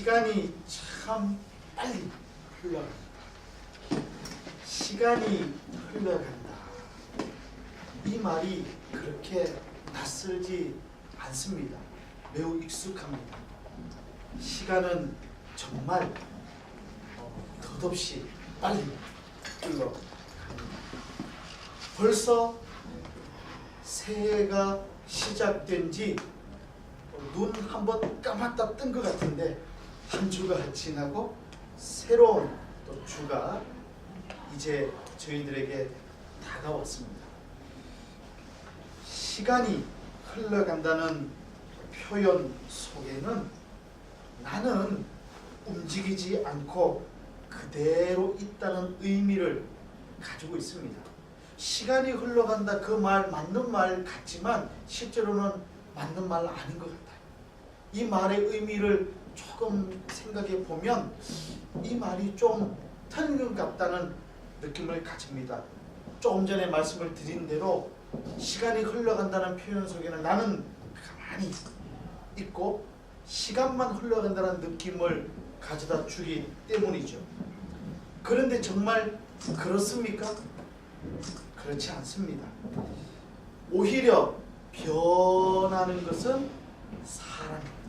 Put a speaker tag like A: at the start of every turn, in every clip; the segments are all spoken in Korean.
A: 시간이 참 빨리 흘러간다. 시간이 흘러간다. 이 말이 그렇게 낯설지 않습니다. 매우 익숙합니다. 시간은 정말 덧없이 빨리 흘러갑니다. 벌써 새해가 시작된 지 눈 한번 감았다 뜬 것 같은데 한 주가 지나고 새로운 또 주가 이제 저희들에게 다가왔습니다. 시간이 흘러간다는 표현 속에는 나는 움직이지 않고 그대로 있다는 의미를 가지고 있습니다. 시간이 흘러간다 그 말 맞는 말 같지만 실제로는 맞는 말 아닌 것 같아요. 이 말의 의미를 조금 생각해 보면 이 말이 좀 틀린 것 같다는 느낌을 가집니다. 조금 전에 말씀을 드린 대로 시간이 흘러간다는 표현 속에는 나는 가만히 있고 시간만 흘러간다는 느낌을 가져다 주기 때문이죠. 그런데 정말 그렇습니까? 그렇지 않습니다. 오히려 변하는 것은 사람입니다.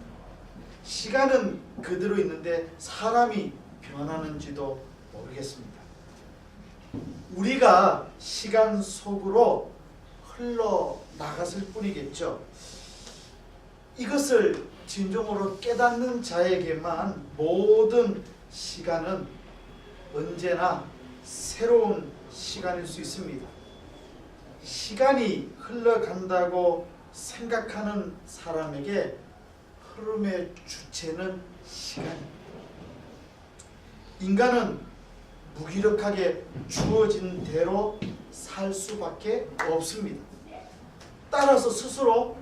A: 시간은 그대로 있는데 사람이 변하는지도 모르겠습니다. 우리가 시간 속으로 흘러나갔을 뿐이겠죠. 이것을 진정으로 깨닫는 자에게만 모든 시간은 언제나 새로운 시간일 수 있습니다. 시간이 흘러간다고 생각하는 사람에게 흐름의 주체는 시간입니다. 인간은 무기력하게 주어진 대로 살 수밖에 없습니다. 따라서 스스로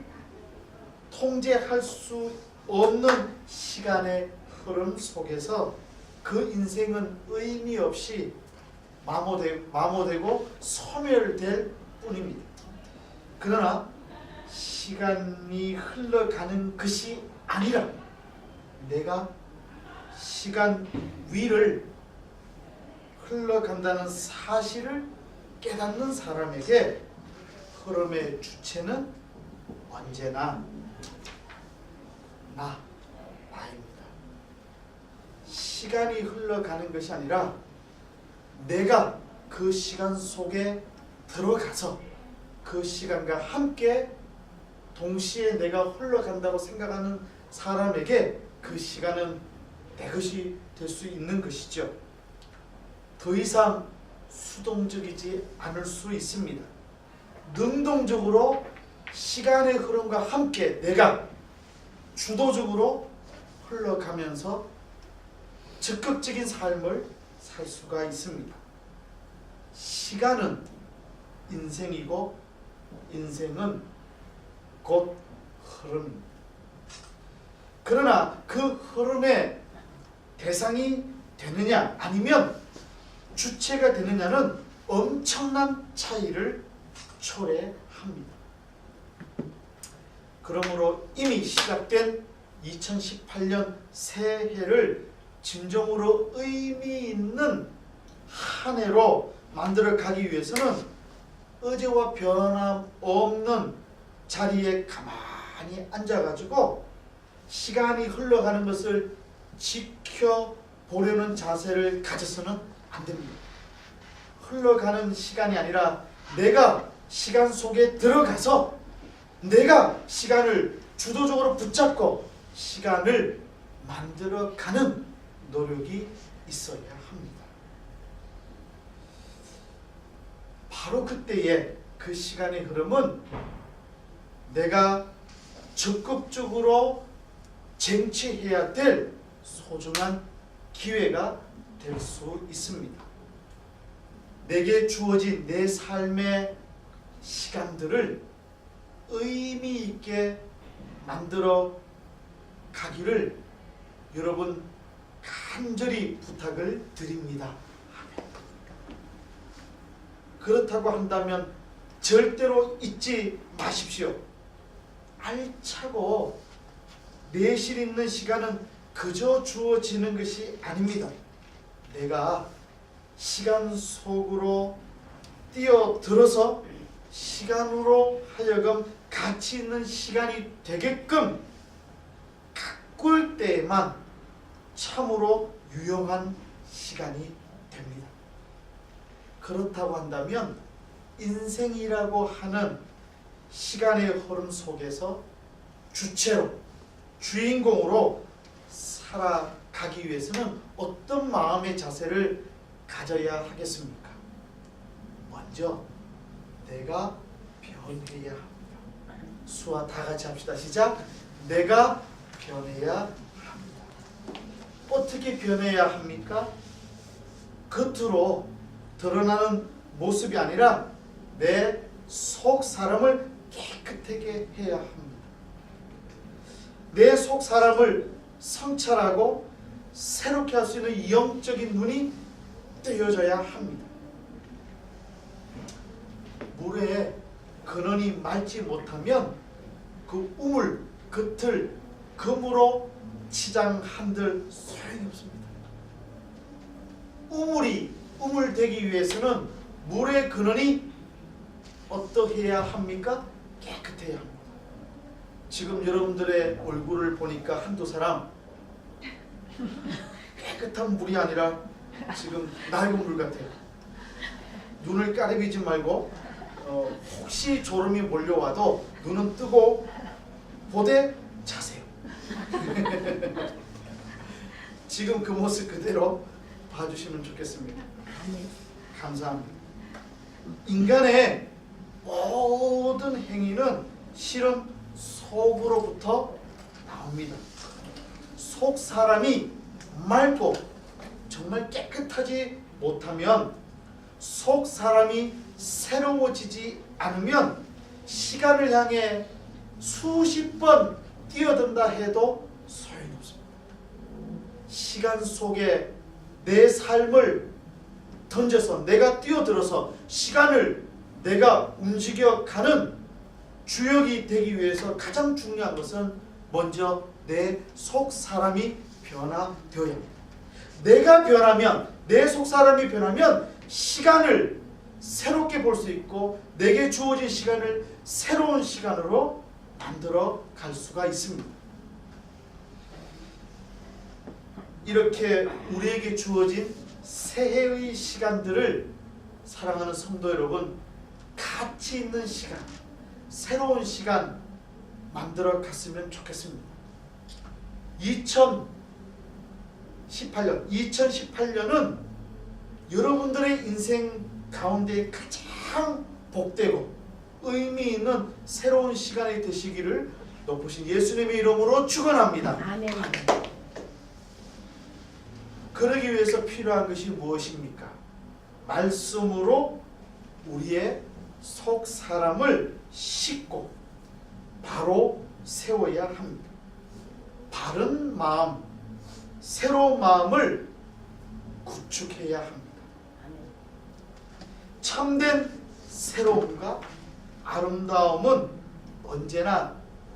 A: 통제할 수 없는 시간의 흐름 속에서 그 인생은 의미 없이 마모되고 소멸될 뿐입니다. 그러나 시간이 흘러가는 것이 아니라 내가 시간 위를 흘러간다는 사실을 깨닫는 사람에게 흐름의 주체는 언제나 나입니다. 시간이 흘러가는 것이 아니라 내가 그 시간 속에 들어가서 그 시간과 함께 동시에 내가 흘러간다고 생각하는 사람에게 그 시간은 내 것이 될 수 있는 것이죠. 더 이상 수동적이지 않을 수 있습니다. 능동적으로 시간의 흐름과 함께 내가 주도적으로 흘러가면서 적극적인 삶을 살 수가 있습니다. 시간은 인생이고 인생은 곧 흐름입니다. 그러나 그 흐름의 대상이 되느냐 아니면 주체가 되느냐는 엄청난 차이를 초래합니다. 그러므로 이미 시작된 2018년 새해를 진정으로 의미 있는 한 해로 만들어 가기 위해서는 어제와 변함없는 자리에 가만히 앉아가지고 시간이 흘러가는 것을 지켜보려는 자세를 가져서는 안 됩니다. 흘러가는 시간이 아니라 내가 시간 속에 들어가서 내가 시간을 주도적으로 붙잡고 시간을 만들어가는 노력이 있어야 합니다. 바로 그때의 그 시간의 흐름은 내가 적극적으로 쟁취해야 될 소중한 기회가 될 수 있습니다. 내게 주어진 내 삶의 시간들을 의미 있게 만들어 가기를 여러분 간절히 부탁을 드립니다. 그렇다고 한다면 절대로 잊지 마십시오. 알차고 내실 있는 시간은 그저 주어지는 것이 아닙니다. 내가 시간 속으로 뛰어들어서 시간으로 하여금 가치 있는 시간이 되게끔 가꿀 때에만 참으로 유용한 시간이 됩니다. 그렇다고 한다면 인생이라고 하는 시간의 흐름 속에서 주체로, 주인공으로 살아가기 위해서는 어떤 마음의 자세를 가져야 하겠습니까? 먼저 내가 변해야 합니다. 수와 다 같이 합시다. 시작. 내가 변해야 합니다. 어떻게 변해야 합니까? 겉으로 드러나는 모습이 아니라 내 속 사람을 깨끗하게 해야 합니다. 내 속 사람을 성찰하고 새롭게 할 수 있는 영적인 눈이 뜨여져야 합니다. 물에 근원이 맑지 못하면 그 우물, 겉을 금으로 치장한들 소용이 없습니다. 우물 되기 위해서는 물의 근원이 어떻게 해야 합니까? 깨끗해야 합니다. 지금 여러분들의 얼굴을 보니까 한두 사람 깨끗한 물이 아니라 지금 낡은 물 같아요. 눈을 까리비지 말고 혹시 졸음이 몰려와도 눈은 뜨고 보되 자세요. 지금 그 모습 그대로 봐주시면 좋겠습니다. 감사합니다. 인간의 모든 행위는 실은 속으로부터 나옵니다. 속 사람이 맑고 정말 깨끗하지 못하면, 속 사람이 새로워지지 않으면 시간을 향해 수십 번 뛰어든다 해도 소용이 없습니다. 시간 속에 내 삶을 던져서 내가 뛰어들어서 시간을 내가 움직여가는 주역이 되기 위해서 가장 중요한 것은 먼저 내 속 사람이 변화되어야 합니다. 내가 변하면, 내 속 사람이 변하면 시간을 새롭게 볼 수 있고 내게 주어진 시간을 새로운 시간으로 만들어 갈 수가 있습니다. 이렇게 우리에게 주어진 새해의 시간들을 사랑하는 성도 여러분, 가치 있는 시간, 새로운 시간 만들어 갔으면 좋겠습니다. 2018년은 여러분들의 인생 가운데 가장 복되고 의미 있는 새로운 시간이 되시기를 높으신 예수님의 이름으로 축원합니다.
B: 아멘.
A: 그러기 위해서 필요한 것이 무엇입니까? 말씀으로 우리의 속 사람을 씻고 바로 세워야 합니다. 바른 마음, 새로운 마음을 구축해야 합니다. 참된 새로움과 아름다움은 언제나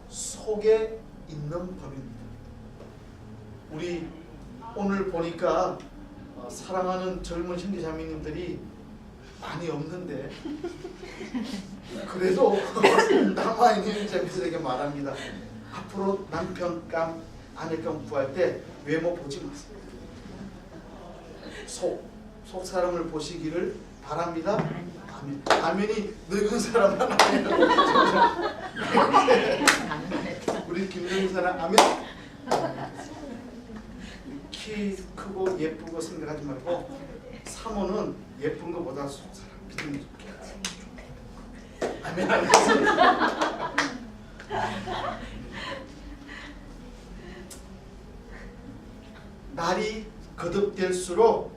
A: 속에 있는 법입니다. 우리 오늘 보니까 사랑하는 젊은 형제자매님들이 많이 없는데 그래도 남아있는 자매들에게 말합니다. 앞으로 남편감, 아내감 구할 때 외모 보지 마세요. 속 사람을 보시기를 바랍니다. 아멘. 아멘이 늙은 사람은 아니에요. 우리 김정사는 아멘. 키 크고 예쁘고 생각하지 말고 사모는 예쁜 것보다 속 사람 믿음이 좋게. 아멘. 알겠습니다. 날이 거듭될수록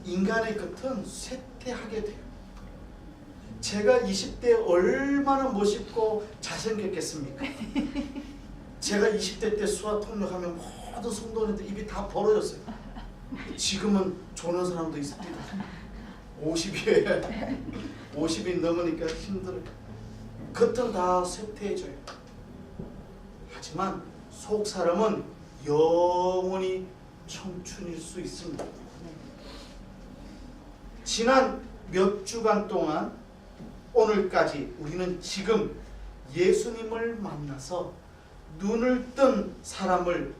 A: 인간의 겉은 쇠퇴하게 돼요. 제가 20대 얼마나 멋있고 잘생겼겠습니까? 제가 20대 때 수화 통역하면 모든 성도님들 입이 다 벌어졌어요. 지금은 조는 사람도 있습니다. 50이 넘으니까 힘들어요. 겉은 다 쇠퇴해져요. 하지만 속 사람은 영원히 청춘일 수 있습니다. 지난 몇 주간 동안 오늘까지 우리는 지금 예수님을 만나서 눈을 뜬 사람을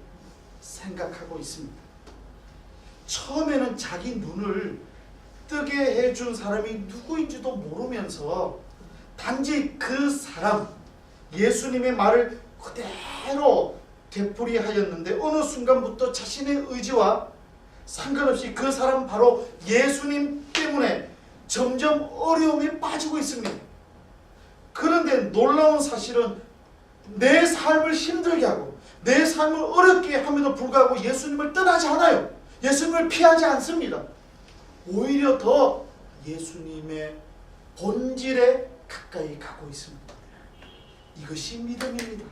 A: 생각하고 있습니다. 처음에는 자기 눈을 뜨게 해준 사람이 누구인지도 모르면서 단지 그 사람, 예수님의 말을 그대로 되풀이하였는데 어느 순간부터 자신의 의지와 상관없이 그 사람 바로 예수님 때문에 점점 어려움에 빠지고 있습니다. 그런데 놀라운 사실은 내 삶을 힘들게 하고 내 삶을 어렵게 함에도 불구하고 예수님을 떠나지 않아요. 예수님을 피하지 않습니다. 오히려 더 예수님의 본질에 가까이 가고 있습니다. 이것이 믿음입니다.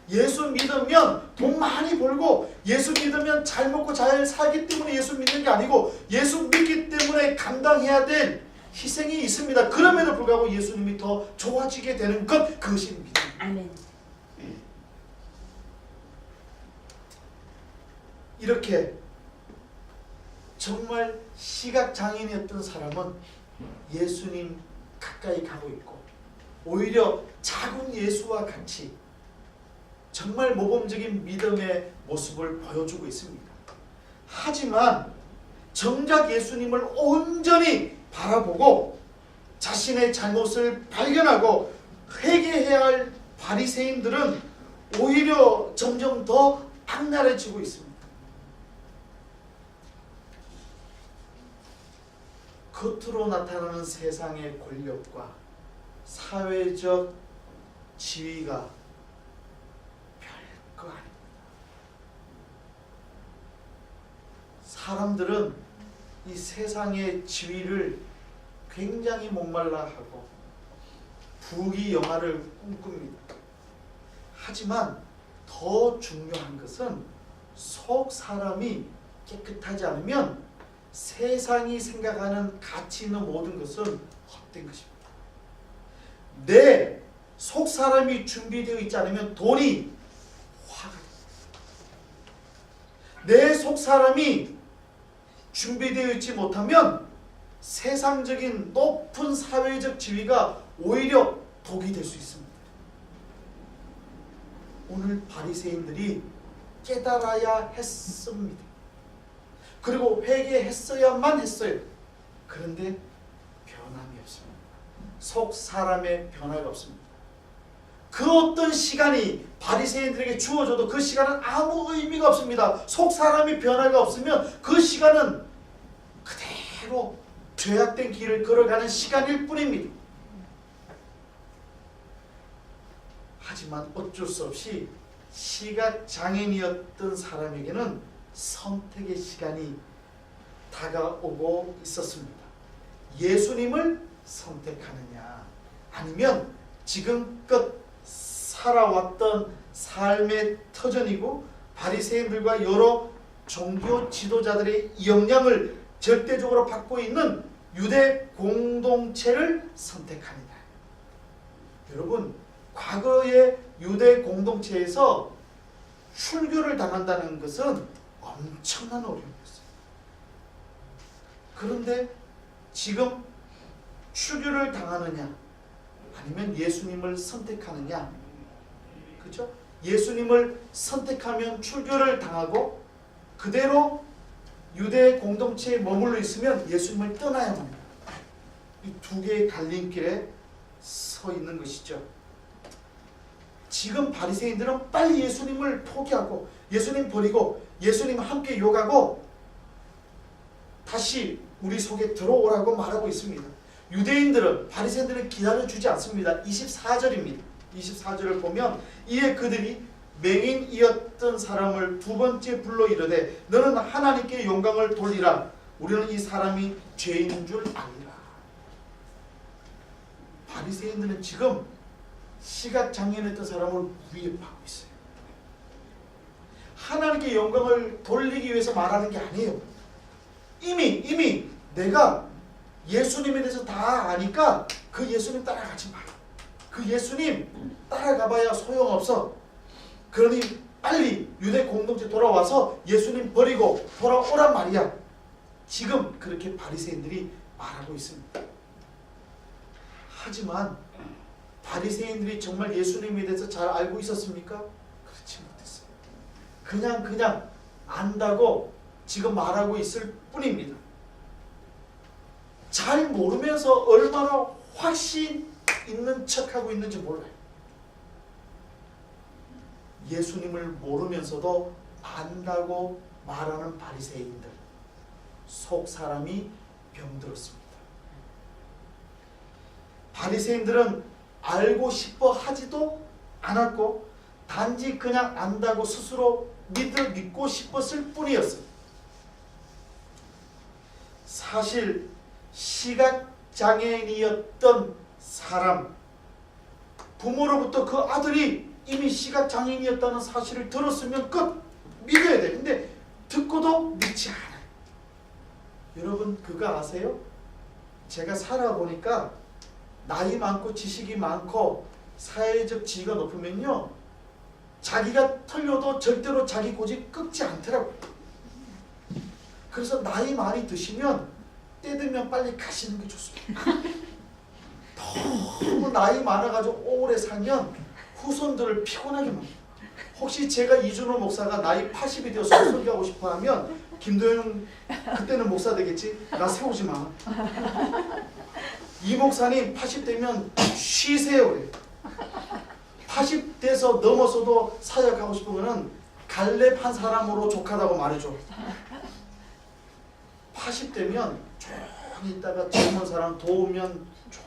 A: 예수 믿으면 돈 많이 벌고 예수 믿으면 잘 먹고 잘 살기 때문에 예수 믿는 게 아니고 예수 믿기 때문에 감당해야 될 희생이 있습니다. 그럼에도 불구하고 예수님이 더 좋아지게 되는 것, 그것이 믿음.
B: 아멘.
A: 이렇게 정말 시각장애인이었던 사람은 예수님 가까이 가고 있고 오히려 작은 예수와 같이 정말 모범적인 믿음의 모습을 보여주고 있습니다. 하지만 정작 예수님을 온전히 바라보고 자신의 잘못을 발견하고 회개해야 할 바리새인들은 오히려 점점 더 악랄해지고 있습니다. 겉으로 나타나는 세상의 권력과 사회적 지위가 별거 아닙니다. 사람들은 이 세상의 지위를 굉장히 목말라하고 부귀영화를 꿈꿉니다. 하지만 더 중요한 것은 속 사람이 깨끗하지 않으면 세상이 생각하는 가치 있는 모든 것은 헛된 것입니다. 내 속 사람이 준비되어 있지 않으면 돈이 화가 됩니다. 내 속 사람이 준비되어 있지 못하면 세상적인 높은 사회적 지위가 오히려 독이 될 수 있습니다. 오늘 바리새인들이 깨달아야 했습니다. 그리고 회개했어야만 했어요. 그런데 변함이 없습니다. 속 사람의 변화가 없습니다. 그 어떤 시간이 바리새인들에게 주어져도 그 시간은 아무 의미가 없습니다. 속 사람이 변화가 없으면 그 시간은 그대로 죄악된 길을 걸어가는 시간일 뿐입니다. 하지만 어쩔 수 없이 시각장애인이었던 사람에게는 선택의 시간이 다가오고 있었습니다. 예수님을 선택하느냐 아니면 지금껏 살아왔던 삶의 터전이고 바리새인들과 여러 종교 지도자들의 영향을 절대적으로 받고 있는 유대 공동체를 선택하느냐. 여러분, 과거의 유대 공동체에서 출교를 당한다는 것은 엄청난 어려움이었어요. 그런데 지금 출교를 당하느냐 아니면 예수님을 선택하느냐, 그렇죠? 예수님을 선택하면 출교를 당하고 그대로 유대 공동체에 머물러 있으면 예수님을 떠나야만 합니다. 이 두 개의 갈림길에 서 있는 것이죠. 지금 바리새인들은 빨리 예수님을 포기하고 예수님 버리고 예수님 함께 욕하고 다시 우리 속에 들어오라고 말하고 있습니다. 유대인들은 바리새인들은 기다려주지 않습니다. 24절입니다. 24절을 보면 이에 그들이 맹인이었던 사람을 두 번째 불러 이르되 너는 하나님께 영광을 돌리라. 우리는 이 사람이 죄인인 줄 아니라. 바리새인들은 지금 시각장애인이었던 사람을 위협하고 있어요. 하나님께 영광을 돌리기 위해서 말하는 게 아니에요. 이미 내가 예수님에 대해서 다 아니까 그 예수님 따라가지 마. 그 예수님 따라가봐야 소용없어. 그러니 빨리 유대 공동체 돌아와서 예수님 버리고 돌아오란 말이야. 지금 그렇게 바리새인들이 말하고 있습니다. 하지만 바리새인들이 정말 예수님에 대해서 잘 알고 있었습니까? 그렇지 못했어요. 그냥 안다고 지금 말하고 있을 뿐입니다. 잘 모르면서 얼마나 확신 있는 척하고 있는지 몰라요. 예수님을 모르면서도 안다고 말하는 바리새인들, 속 사람이 병들었습니다. 바리새인들은 알고 싶어 하지도 않았고 단지 그냥 안다고 스스로 믿고 싶었을 뿐이었어요. 사실 시각장애인이었던 사람, 부모로부터 그 아들이 이미 시각장애인이었다는 사실을 들었으면 끝! 믿어야 돼. 근데 듣고도 믿지 않아요. 여러분 그거 아세요? 제가 살아보니까 나이 많고 지식이 많고 사회적 지위가 높으면요, 자기가 틀려도 절대로 자기 고집 꺾지 않더라고요. 그래서 나이 많이 드시면 때 되면 빨리 가시는 게 좋습니다. 너무 나이 많아가지고 오래 살면 후손들을 피곤하게 만들어요. 혹시 제가 이준호 목사가 나이 80이 되어서 설교하고 싶어하면 김도영 그때는 목사 되겠지? 나 세우지 마. 이 목사님 80 되면 쉬세요 그래. 80 돼서 넘어서도 사역하고 싶으면 갈렙 한 사람으로 족하다고 말해줘. 80 되면 조용히 있다가 젊은 사람 도우면 좋아.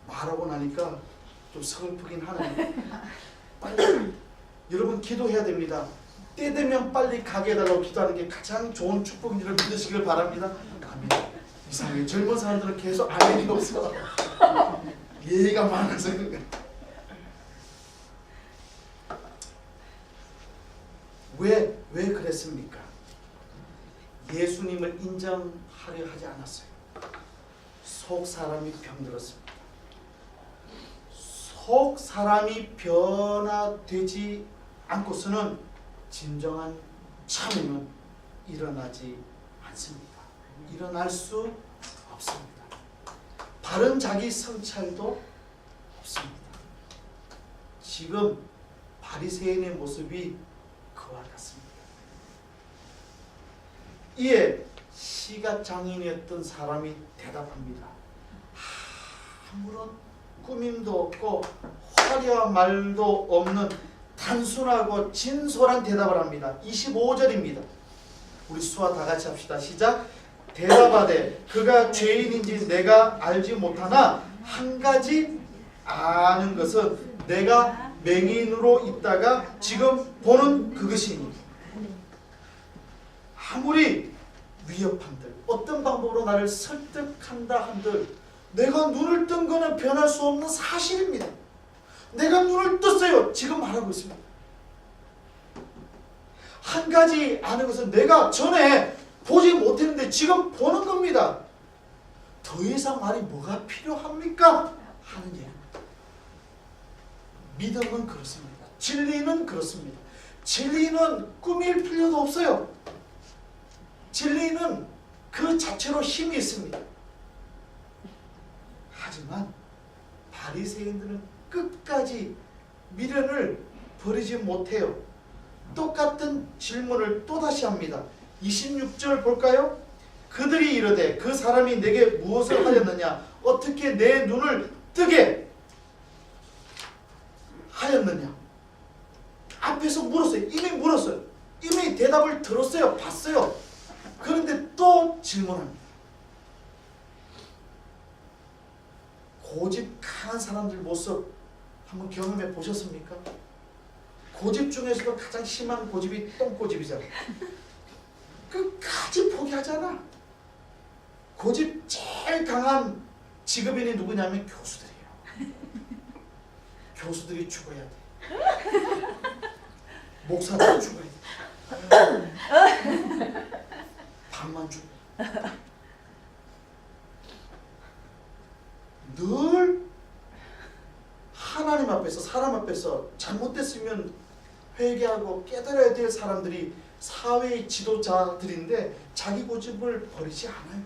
A: 말하고 나니까 좀 슬프긴 하네요. 빨리 여러분 기도해야 됩니다. 때 되면 빨리 가게 해달라고 기도하는 게 가장 좋은 축복인 줄 믿으시길 바랍니다. 아멘. 이상해. 젊은 사람들은 계속 아멘이 없어. 예의가 많아서 그런가. 왜 그랬습니까? 예수님을 인정하려 하지 않았어요. 속 사람이 병들었습니다. 속 사람이 변화되지 않고서는 진정한 참음은 일어나지 않습니다. 일어날 수 없습니다. 바른 자기 성찰도 없습니다. 지금 바리새인의 모습이 그와 같습니다. 이에 시각장애인이었던 사람이 대답합니다. 아무런 꾸밈도 없고 화려한 말도 없는 단순하고 진솔한 대답을 합니다. 25절입니다. 우리 수화 다 같이 합시다. 시작. 대답하되 그가 죄인인지 내가 알지 못하나 한 가지 아는 것은 내가 맹인으로 있다가 지금 보는 그것이니. 아무리 위협한들 어떤 방법으로 나를 설득한다 한들 내가 눈을 뜬 거는 변할 수 없는 사실입니다. 내가 눈을 떴어요. 지금 말하고 있습니다. 한 가지 아는 것은 내가 전에 보지 못했는데 지금 보는 겁니다. 더 이상 말이 뭐가 필요합니까? 하는 얘기입니다. 믿음은 그렇습니다. 진리는 그렇습니다. 진리는 꾸밀 필요도 없어요. 진리는 그 자체로 힘이 있습니다. 하지만 바리새인들은 끝까지 미련을 버리지 못해요. 똑같은 질문을 또다시 합니다. 26절 볼까요? 그들이 이르되 그 사람이 내게 무엇을 하였느냐? 어떻게 내 눈을 뜨게 하였느냐? 앞에서 물었어요. 이미 물었어요. 이미 대답을 들었어요. 봤어요. 그런데 또 질문합니다. 고집 강한 사람들 모습 한번 경험해 보셨습니까? 고집 중에서도 가장 심한 고집이 똥고집이잖아. 끝까지 포기하잖아. 고집 제일 강한 직업인이 누구냐면 교수들이에요. 교수들이 죽어야 돼. 목사도 죽어야 돼. 반만 죽어. 늘 하나님 앞에서 사람 앞에서 잘못됐으면 회개하고 깨달아야 될 사람들이 사회의 지도자들인데 자기 고집을 버리지 않아요.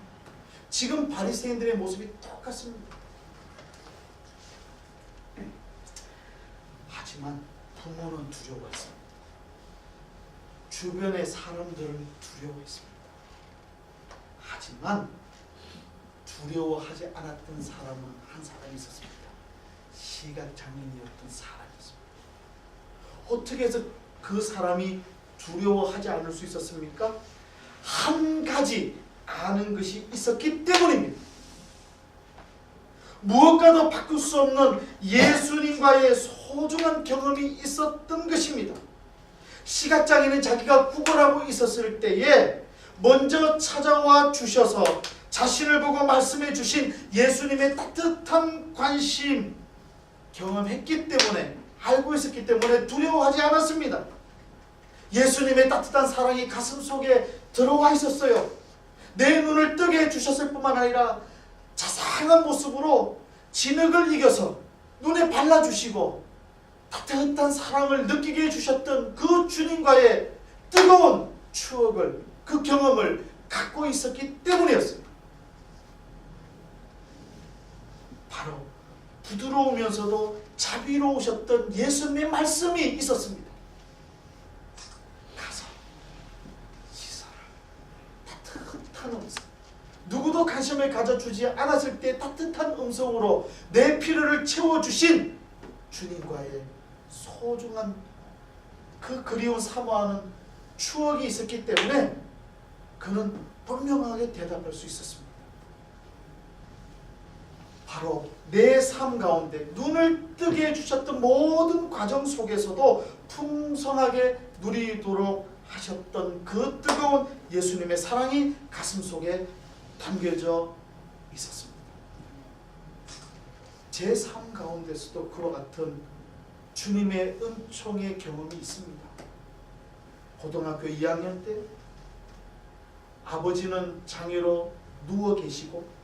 A: 지금 바리새인들의 모습이 똑같습니다. 하지만 부모는 두려워했습니다. 주변의 사람들은 두려워했습니다. 하지만 두려워하지 않았던 사람은 한 사람이 있었습니다. 시각장애인이었던 사람이었습니다. 어떻게 해서 그 사람이 두려워하지 않을 수 있었습니까? 한 가지 아는 것이 있었기 때문입니다. 무엇과도 바꿀 수 없는 예수님과의 소중한 경험이 있었던 것입니다. 시각장애는 자기가 구걸하고 있었을 때에 먼저 찾아와 주셔서 자신을 보고 말씀해 주신 예수님의 따뜻한 관심 경험했기 때문에, 알고 있었기 때문에 두려워하지 않았습니다. 예수님의 따뜻한 사랑이 가슴 속에 들어와 있었어요. 내 눈을 뜨게 해주셨을 뿐만 아니라 자상한 모습으로 진흙을 이겨서 눈에 발라주시고 따뜻한 사랑을 느끼게 해주셨던 그 주님과의 뜨거운 추억을, 그 경험을 갖고 있었기 때문이었습니다. 바로 부드러우면서도 자비로우셨던 예수님의 말씀이 있었습니다. 가서 씻어라. 따뜻한 음성. 누구도 관심을 가져주지 않았을 때 따뜻한 음성으로 내 필요를 채워주신 주님과의 소중한 그 그리운 사모하는 추억이 있었기 때문에 그는 분명하게 대답할 수 있었습니다. 바로 내 삶 가운데 눈을 뜨게 해주셨던 모든 과정 속에서도 풍성하게 누리도록 하셨던 그 뜨거운 예수님의 사랑이 가슴 속에 담겨져 있었습니다. 제 삶 가운데서도 그와 같은 주님의 은총의 경험이 있습니다. 고등학교 2학년 때 아버지는 장애로 누워 계시고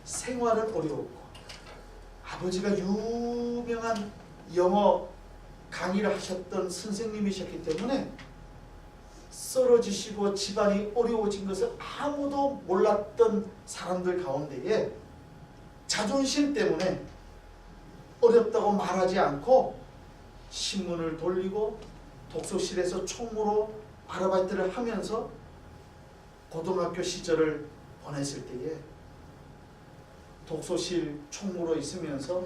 A: 생활은 어려웠고, 아버지가 유명한 영어 강의를 하셨던 선생님이셨기 때문에 쓰러지시고 집안이 어려워진 것을 아무도 몰랐던 사람들 가운데에 자존심 때문에 어렵다고 말하지 않고 신문을 돌리고 독서실에서 총무로 아르바이트를 하면서 고등학교 시절을 보냈을 때에 독서실 총무로 있으면서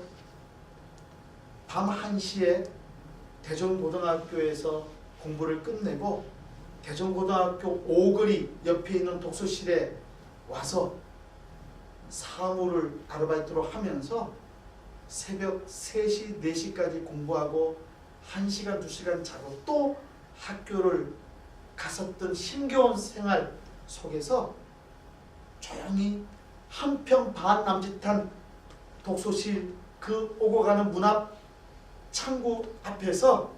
A: 밤 1시에 대전고등학교에서 공부를 끝내고 대전고등학교 오거리 옆에 있는 독서실에 와서 사무를 아르바이트로 하면서 새벽 3시, 4시까지 공부하고 1시간, 2시간 자고 또 학교를 갔었던 힘겨운 생활 속에서 조용히 한 평 반 남짓한 독서실 그 오고 가는 문 앞 창구 앞에서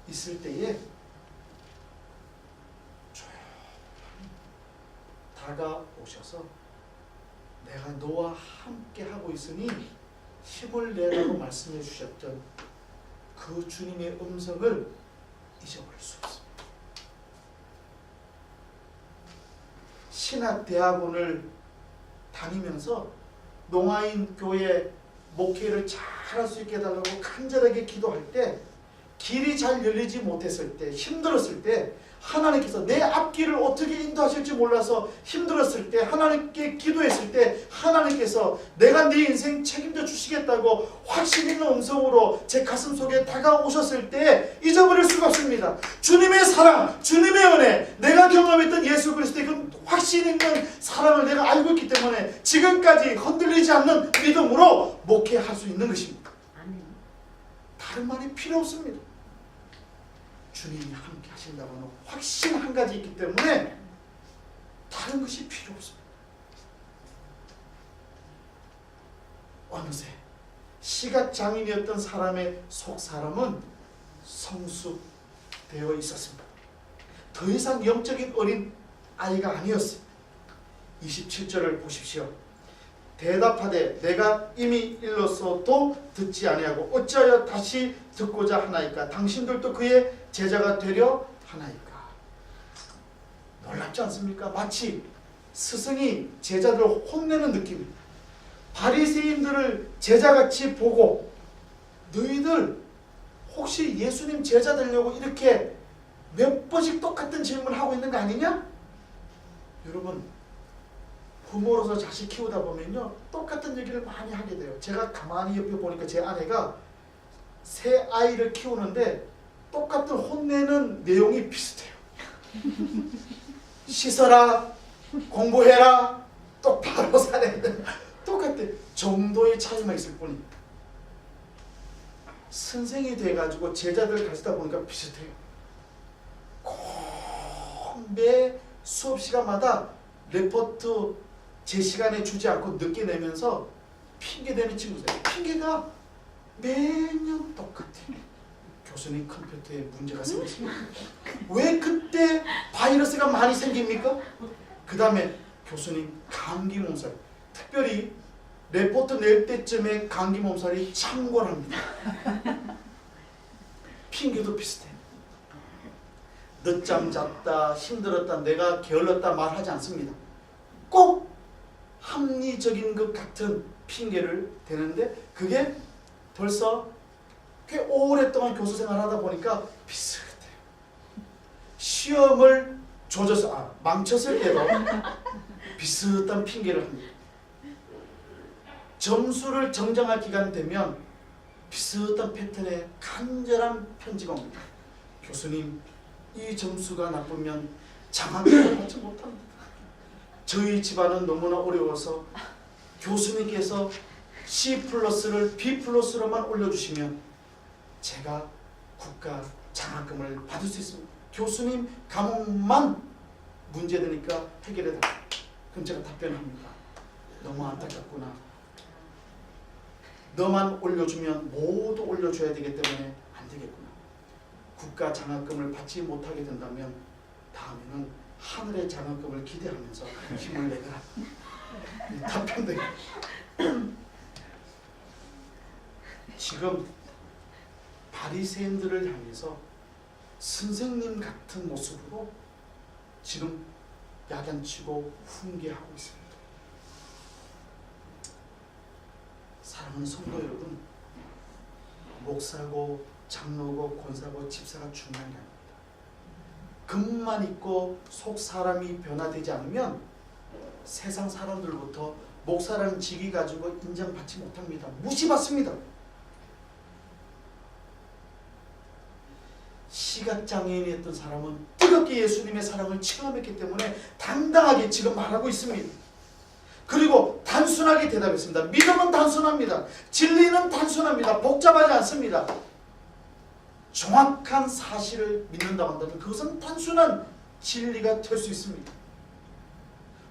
A: 있을 때에 조용히 다가오셔서 내가 너와 함께 하고 있으니 힘을 내라고 말씀해 주셨던 그 주님의 음성을 잊어버릴 수 없습니다. 신학대학원을 다니면서 농아인 교회 목회를 잘 할 수 있게 해달라고 간절하게 기도할 때 길이 잘 열리지 못했을 때, 힘들었을 때 하나님께서 내 앞길을 어떻게 인도하실지 몰라서 힘들었을 때, 하나님께 기도했을 때 하나님께서 내가 네 인생 책임져 주시겠다고 확신 있는 음성으로 제 가슴 속에 다가오셨을 때 잊어버릴 수가 없습니다. 주님의 사랑, 주님의 은혜, 내가 경험했던 예수 그리스도의 그 확신 있는 사랑을 내가 알고 있기 때문에 지금까지 흔들리지 않는 믿음으로 목회할 수 있는 것입니다. 다른 말이 필요 없습니다. 주님이 함께 하신다고 하는 확신 한 가지 있기 때문에 다른 것이 필요 없습니다. 어느새 시각장애인이었던 사람의 속사람은 성숙되어 있었습니다. 더 이상 영적인 어린 아이가 아니었어요. 27절을 보십시오. 대답하되 내가 이미 일렀어도 듣지 아니하고 어찌하여 다시 듣고자 하나이까? 당신들도 그의 제자가 되려 하나이까? 놀랍지 않습니까? 마치 스승이 제자들을 혼내는 느낌입니다. 바리새인들을 제자같이 보고 너희들 혹시 예수님 제자 되려고 이렇게 몇 번씩 똑같은 질문을 하고 있는 거 아니냐? 여러분, 부모로서 자식 키우다 보면요 똑같은 얘기를 많이 하게 돼요. 제가 가만히 옆에 보니까 제 아내가 새 아이를 키우는데 똑같은 혼내는 내용이 비슷해요. 씻어라, 공부해라, 똑바로 살아야 된다. 똑같아. 정도의 차이만 있을 뿐입니다. 선생이 돼가지고 제자들 가르치다 보니까 비슷해요. 꼭 매 수업 시간마다 레포트 제 시간에 주지 않고 늦게 내면서 핑계대는 친구들. 핑계가 매년 똑같아요. 교수님 컴퓨터에 문제가 생겼습니다. 왜 그때 바이러스가 많이 생깁니까? 그 다음에 교수님 감기 몸살. 특별히 레포트 낼 때쯤에 감기 몸살이 참고랍니다. 핑계도 비슷해. 늦잠 잤다, 힘들었다, 내가 게을렀다 말하지 않습니다. 꼭 합리적인 것 같은 핑계를 대는데 그게 벌써 꽤 오랫동안 교수 생활하다 보니까 비슷해요. 시험을 망쳤을 때도 비슷한 핑계를 합니다. 점수를 정정할 기간 되면 비슷한 패턴의 간절한 편지가 옵니다. 교수님, 이 점수가 나쁘면 장학금을 받지 못합니다. 저희 집안은 너무나 어려워서 교수님께서 C+를 B+로만 올려주시면 제가 국가 장학금을 받을 수 있습니다. 교수님 과목만 문제되니까 해결해달라. 그럼 제가 답변합니다. 너무 안타깝구나. 너만 올려주면 모두 올려줘야 되기 때문에 안 되겠구나. 국가 장학금을 받지 못하게 된다면 다음에는 하늘의 장학금을 기대하면서 힘을 내라. 답변들. 지금 바리새인들을 향해서 선생님 같은 모습으로 지금 야단치고 훈계하고 있습니다. 사랑하는 성도 여러분, 목사고 장로고 권사고 집사가 중요한 게 아닙니다. 금만 있고 속 사람이 변화되지 않으면 세상 사람들부터 목사라는 직위 가지고 인정받지 못합니다. 무시받습니다. 시각장애인이었던 사람은 뜨겁게 예수님의 사랑을 체험했기 때문에 당당하게 지금 말하고 있습니다. 그리고 단순하게 대답했습니다. 믿음은 단순합니다. 진리는 단순합니다. 복잡하지 않습니다. 정확한 사실을 믿는다고 한다면 그것은 단순한 진리가 될 수 있습니다.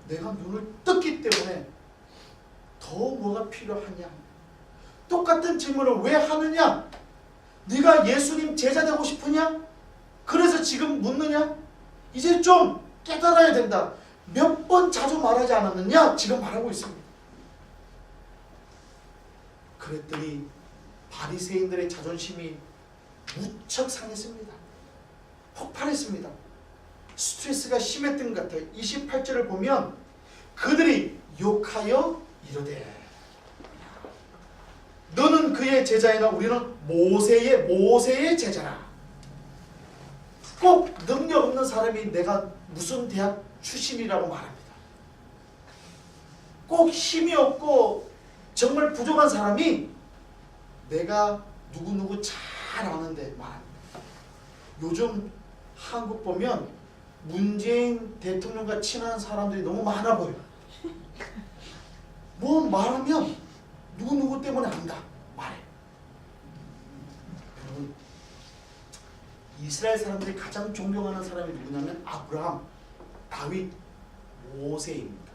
A: 내가 눈을 떴기 때문에 더 뭐가 필요하냐? 똑같은 질문을 왜 하느냐? 네가 예수님 제자 되고 싶으냐? 그래서 지금 묻느냐? 이제 좀 깨달아야 된다. 몇 번 자주 말하지 않았느냐? 지금 말하고 있습니다. 그랬더니 바리새인들의 자존심이 무척 상했습니다. 폭발했습니다. 스트레스가 심했던 것 같아요. 28절을 보면 그들이 욕하여 이르되 너는 그의 제자이나 우리는 모세의 제자라. 꼭 능력 없는 사람이 내가 무슨 대학 출신이라고 말합니다. 꼭 힘이 없고 정말 부족한 사람이 내가 누구누구 잘 아는데 말합니다. 요즘 한국 보면 문재인 대통령과 친한 사람들이 너무 많아 보여요. 뭐 말하면 누구누구 때문에 안다 말해. 여러분, 이스라엘 사람들이 가장 존경하는 사람이 누구냐면 아브라함, 다윗, 모세입니다.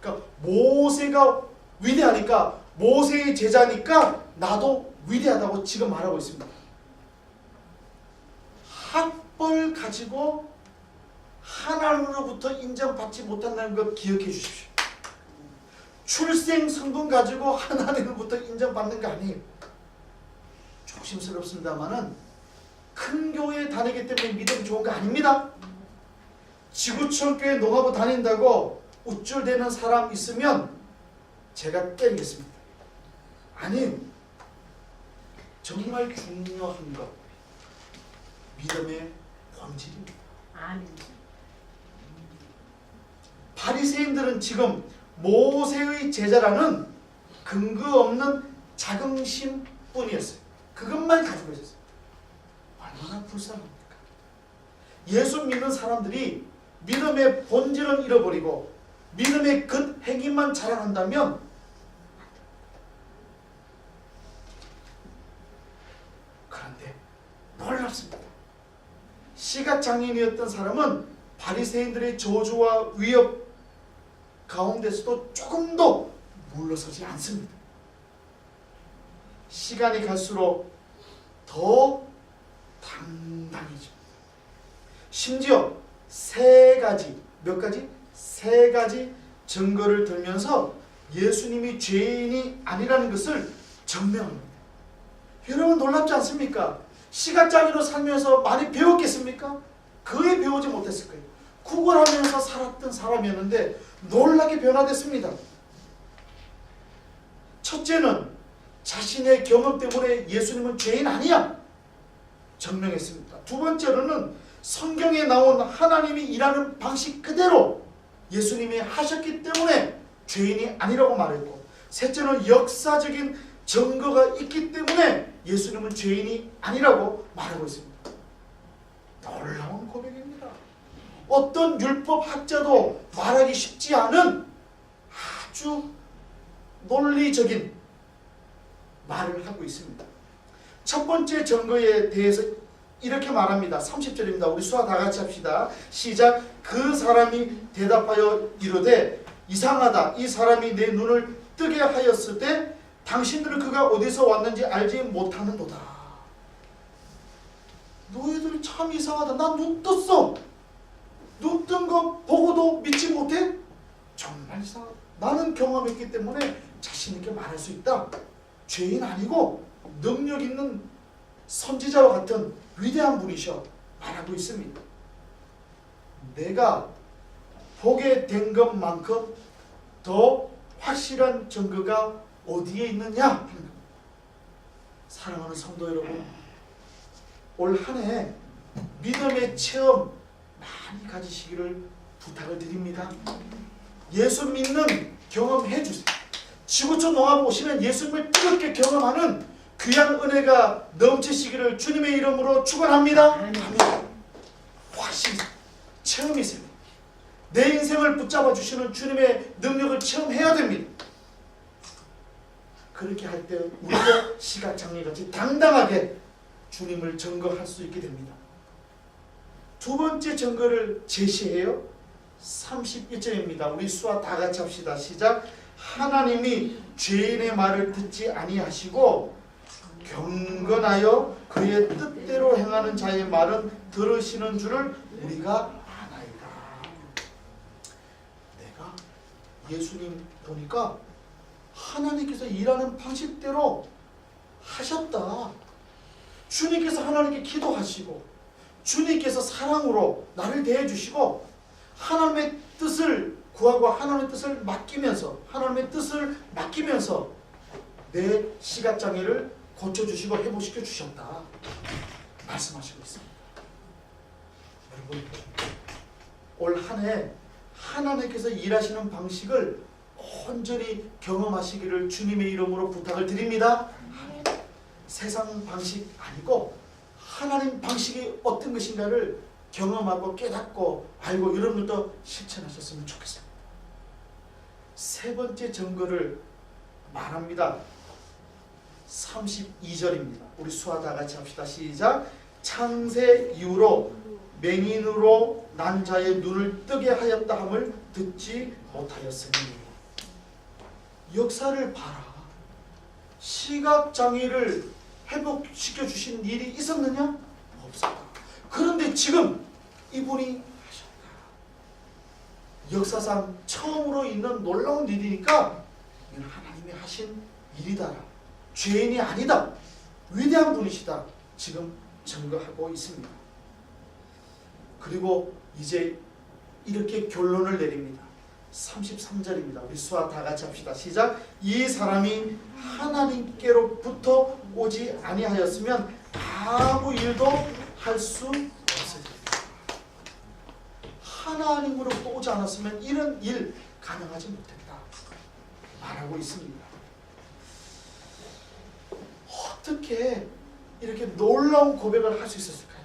A: 그러니까 모세가 위대하니까 모세의 제자니까 나도 위대하다고 지금 말하고 있습니다. 학벌 가지고 하나님으로부터 인정받지 못한다는 걸 기억해 주십시오. 출생 성분 가지고 하나님으로부터 인정받는 거 아니에요. 조심스럽습니다만은 큰 교회에 다니기 때문에 믿음이 좋은 거 아닙니다. 지구촌 교회 농하고 다닌다고 우쭐대는 사람 있으면 제가 때리겠습니다. 아니에요. 정말 중요한 것, 믿음의 본질입니다.
B: 아멘.
A: 바리새인들은 지금 모세의 제자라는 근거 없는 자긍심뿐이었어요. 그것만 가지고 있었어요. 얼마나 불쌍합니까? 예수 믿는 사람들이 믿음의 본질은 잃어버리고 믿음의 그 행위만 자랑한다면 그런데 놀랍습니다. 시각장애인이었던 사람은 바리새인들의 저주와 위협 가운데서도 조금도 물러서지 않습니다. 시간이 갈수록 더 당당해집니다. 심지어 세 가지 증거를 들면서 예수님이 죄인이 아니라는 것을 증명합니다. 여러분 놀랍지 않습니까? 시각장애로 살면서 많이 배웠겠습니까? 거의 배우지 못했을 거예요. 구걸하면서 살았던 사람이었는데 놀라게 변화됐습니다. 첫째는 자신의 경험 때문에 예수님은 죄인 아니야 증명했습니다. 두 번째로는 성경에 나온 하나님이 일하는 방식 그대로 예수님이 하셨기 때문에 죄인이 아니라고 말했고, 셋째는 역사적인 증거가 있기 때문에 예수님은 죄인이 아니라고 말하고 있습니다. 놀라운 고백입니다. 어떤 율법학자도 말하기 쉽지 않은 아주 논리적인 말을 하고 있습니다. 첫 번째 증거에 대해서 이렇게 말합니다. 30절입니다. 우리 수화 다 같이 합시다. 시작. 그 사람이 대답하여 이르되 이상하다. 이 사람이 내 눈을 뜨게 하였을 때 당신들은 그가 어디서 왔는지 알지 못하는도다. 너희들이 참 이상하다. 난 눈 떴어. 눈 뜬 거 보고도 믿지 못해? 정말 이상하다. 나는 경험했기 때문에 자신 있게 말할 수 있다. 죄인 아니고 능력 있는 선지자와 같은 위대한 분이셔 말하고 있습니다. 내가 보게 된 것만큼 더 확실한 증거가 어디에 있느냐? 사랑하는 성도 여러분, 올 한 해 믿음의 체험 많이 가지시기를 부탁을 드립니다. 예수 믿는 경험해 주세요. 지구촌 농합 오시면 예수님을 뜨겁게 경험하는 귀한 은혜가 넘치시기를 주님의 이름으로 축원합니다. 아멘. 확실히 체험이세요. 내 인생을 붙잡아 주시는 주님의 능력을 체험해야 됩니다. 그렇게 할 때 우리가 시각장애같이 당당하게 주님을 증거할 수 있게 됩니다. 두 번째 증거를 제시해요. 31절입니다. 우리 수화 다 같이 합시다. 시작. 하나님이 죄인의 말을 듣지 아니하시고 경건하여 그의 뜻대로 행하는 자의 말은 들으시는 줄을 우리가 아나이다. 내가 예수님 보니까 하나님께서 일하는 방식대로 하셨다. 주님께서 하나님께 기도하시고 주님께서 사랑으로 나를 대해주시고 하나님의 뜻을 구하고 하나님의 뜻을 맡기면서 내 시각장애를 고쳐주시고 회복시켜 주셨다 말씀하시고 있습니다. 여러분, 올 한 해 하나님께서 일하시는 방식을 온전히 경험하시기를 주님의 이름으로 부탁을 드립니다. 세상 방식 아니고 하나님 방식이 어떤 것인가를 경험하고 깨닫고 알고 여러분들도 실천하셨으면 좋겠습니다. 세 번째 증거를 말합니다. 32절입니다. 우리 수화 다 같이 합시다. 시작. 창세 이후로 맹인으로 난 자의 눈을 뜨게 하였다 함을 듣지 못하였으니. 역사를 봐라. 시각장애를 회복시켜 주신 일이 있었느냐? 없었다. 그런데 지금 이분이 하셨다. 역사상 처음으로 있는 놀라운 일이니까 이건 하나님이 하신 일이다. 죄인이 아니다. 위대한 분이시다. 지금 증거하고 있습니다. 그리고 이제 이렇게 결론을 내립니다. 33절입니다. 우리 수아 다 같이 합시다. 시작. 이 사람이 하나님께로부터 오지 아니하였으면 아무 일도 할 수 없어요. 하나님으로부터 오지 않았으면 이런 일 가능하지 못했다 말하고 있습니다. 어떻게 이렇게 놀라운 고백을 할 수 있었을까요?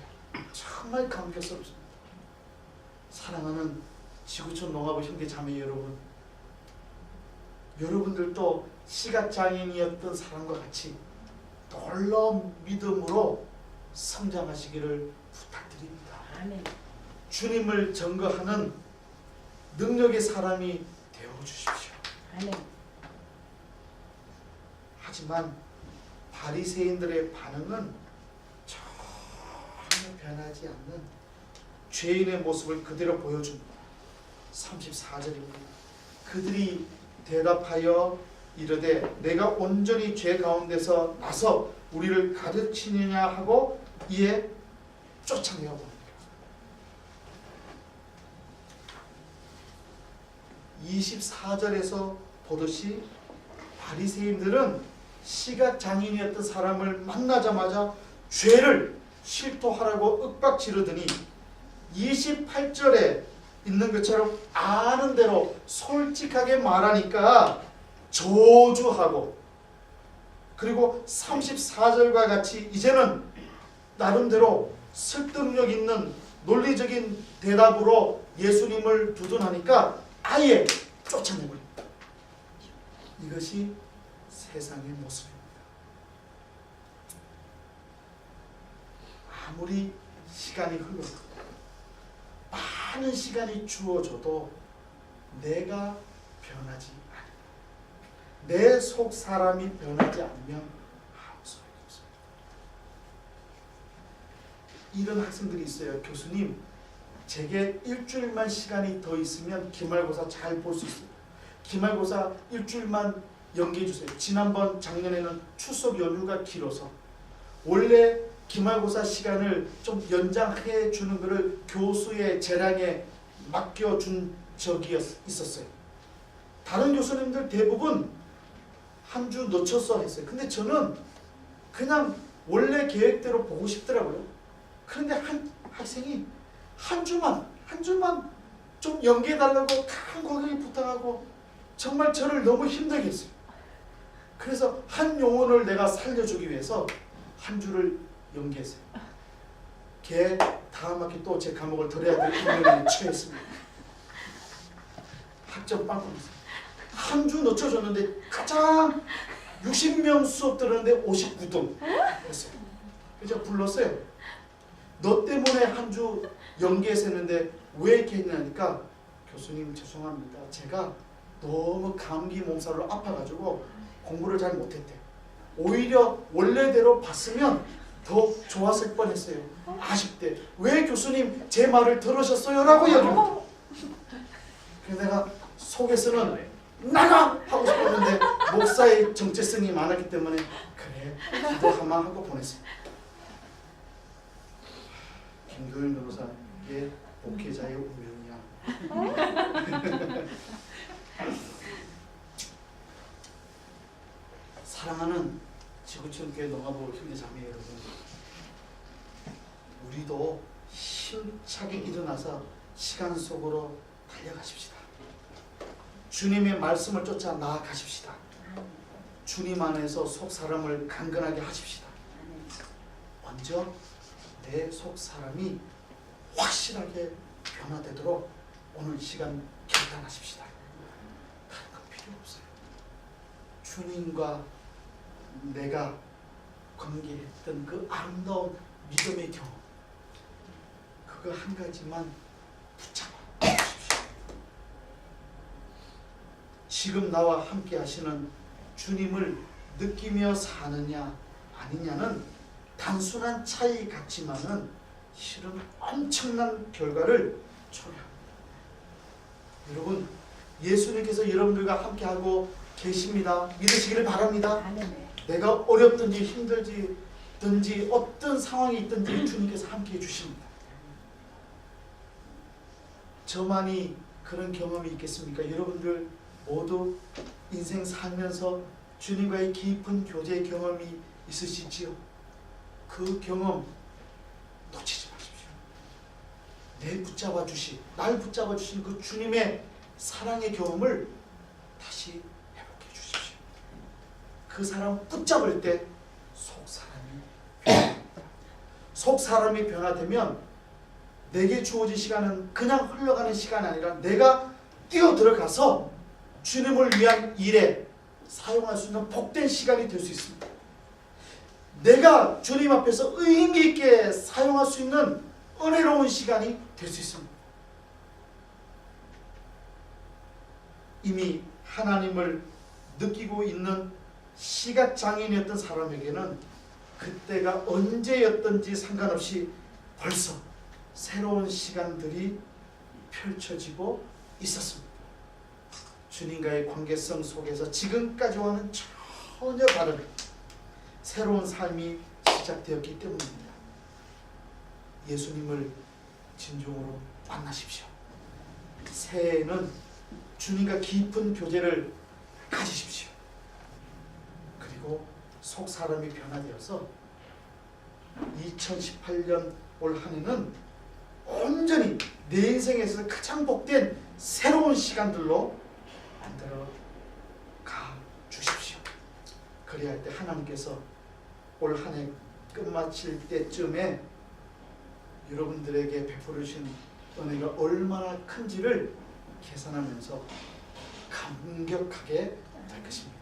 A: 정말 감격스럽습니다. 사랑하는 지구촌 농아부 형제 자매 여러분, 여러분들도 시각장애인이었던 사람과 같이 놀라운 믿음으로 성장하시기를 부탁드립니다.
B: 아멘.
A: 주님을 증거하는 능력의 사람이 되어주십시오.
B: 아멘.
A: 하지만 바리새인들의 반응은 전혀 변하지 않는 죄인의 모습을 그대로 보여줍니다. 34절입니다. 그들이 대답하여 이르되 내가 온전히 죄 가운데서 나서 우리를 가르치느냐 하고 이에 쫓아내어 봅니다. 24절에서 보듯이 바리새인들은 시각장애인이었던 사람을 만나자마자 죄를 실토하라고 윽박지르더니 28절에 있는 것처럼 아는 대로 솔직하게 말하니까 저주하고, 그리고 34절과 같이 이제는 나름대로 설득력 있는 논리적인 대답으로 예수님을 두둔하니까 아예 쫓아내버립니다. 이것이 세상의 모습입니다. 아무리 시간이 흘러도 많은 시간이 주어져도 내가 변하지 않으면, 내 속 사람이 변하지 않으면 아무 소용이 없습니다. 이런 학생들이 있어요. 교수님, 제게 일주일만 시간이 더 있으면 기말고사 잘 볼 수 있어요. 기말고사 일주일만 연기해 주세요. 지난번 작년에는 추석 연휴가 길어서 원래 기말고사 시간을 좀 연장해 주는 것을 교수의 재량에 맡겨준 적이 있었어요. 다른 교수님들 대부분 한 주 늦춰서 했어요. 근데 저는 그냥 원래 계획대로 보고 싶더라고요. 그런데 한 학생이 한 주만 좀 연기해달라고 간곡하게 부탁하고 정말 저를 너무 힘들게 했어요. 그래서 한 영혼을 내가 살려주기 위해서 한 주를 연기했어요. 걔 다음 학기 또 제 과목을 들어야 될 운명에 처했습니다. 학점 빵꾸 났어요. 한 주 늦춰줬는데 가장 60명 수업 들었는데 59등 했어요. 그래서 불렀어요. 너 때문에 한 주 연기해서 했는데 왜 이렇게 했냐니까, 교수님 죄송합니다. 제가 너무 감기 몸살로 아파가지고 공부를 잘 못했대. 오히려 원래대로 봤으면 더 좋았을 뻔했어요. 아쉽대. 왜 교수님 제 말을 들으셨어요? 라고 이야기합니다. 그래서 내가 속에서는 나가! 하고 싶었는데 목사의 정체성이 많았기 때문에 그래 기도하마 하고 보냈어요. 김도윤 변호사의 목회자의 운명이야. 사랑하는 지구촌교회 농아부 형제자매 여러분, 우리도 힘차게 일어나서 시간 속으로 달려가십시다. 주님의 말씀을 쫓아 나아가십시다. 주님 안에서 속 사람을 강건하게 하십시다. 먼저 내 속 사람이 확실하게 변화되도록 오늘 시간 결단하십시다. 다른 건 필요 없어요. 주님과 내가 관계했던 그 아름다운 믿음의 경험, 그거 한 가지만 붙잡아 주십시오. 지금 나와 함께 하시는 주님을 느끼며 사느냐 아니냐는 단순한 차이 같지만은 실은 엄청난 결과를 초래합니다. 여러분, 예수님께서 여러분들과 함께하고 계십니다. 믿으시기를 바랍니다.
B: 아멘.
A: 내가 어렵든지 힘들든지 어떤 상황이 있든지 주님께서 함께해 주십니다. 저만이 그런 경험이 있겠습니까? 여러분들 모두 인생 살면서 주님과의 깊은 교제 경험이 있으시지요? 그 경험 놓치지 마십시오. 날 붙잡아 주신 그 주님의 사랑의 경험을 다시 회복해 주십시오. 그 사람 붙잡을 때 속사람이 변화됩니다. 속사람이 변화되면 내게 주어진 시간은 그냥 흘러가는 시간이 아니라 내가 뛰어들어가서 주님을 위한 일에 사용할 수 있는 복된 시간이 될 수 있습니다. 내가 주님 앞에서 의미 있게 사용할 수 있는 은혜로운 시간이 될 수 있습니다. 이미 하나님을 느끼고 있는 시각장애인이었던 사람에게는 그때가 언제였든지 상관없이 벌써 새로운 시간들이 펼쳐지고 있었습니다. 주님과의 관계성 속에서 지금까지와는 전혀 다른 새로운 삶이 시작되었기 때문입니다. 예수님을 진정으로 만나십시오. 새해에는 주님과 깊은 교제를 가지십시오. 그리고 속사람이 변화되어서 2018년 올 한 해는 온전히 내 인생에서 가장 복된 새로운 시간들로 만들어 가 주십시오. 그래야 할 때 하나님께서 올 한 해 끝마칠 때쯤에 여러분들에게 베풀어 주신 은혜가 얼마나 큰지를 계산하면서 감격하게 될 것입니다.